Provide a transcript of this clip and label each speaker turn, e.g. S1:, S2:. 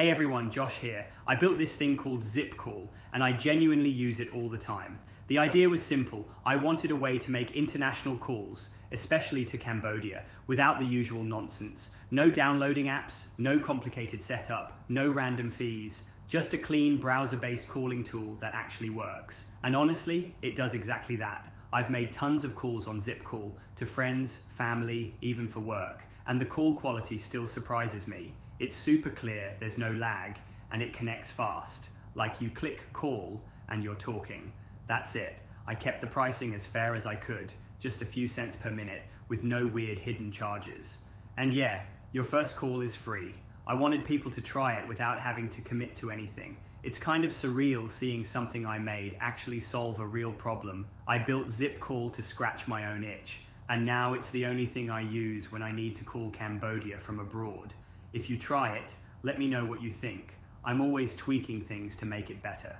S1: Hey everyone, Josh here. I built this thing called ZippCall, and I genuinely use it all the time. The idea was simple. I wanted a way to make international calls, especially to Cambodia, without the usual nonsense. No downloading apps, no complicated setup, no random fees, just a clean browser-based calling tool that actually works. And honestly, it does exactly that. I've made tons of calls on ZippCall to friends, family, even for work, and the call quality still surprises me. It's super clear, there's no lag, and it connects fast. Like you click call and you're talking. That's it. I kept the pricing as fair as I could, just a few cents per minute, with no weird hidden charges. And yeah, your first call is free. I wanted people to try it without having to commit to anything. It's kind of surreal seeing something I made actually solve a real problem. I built ZippCall to scratch my own itch, and now it's the only thing I use when I need to call Cambodia from abroad. If you try it, let me know what you think. I'm always tweaking things to make it better.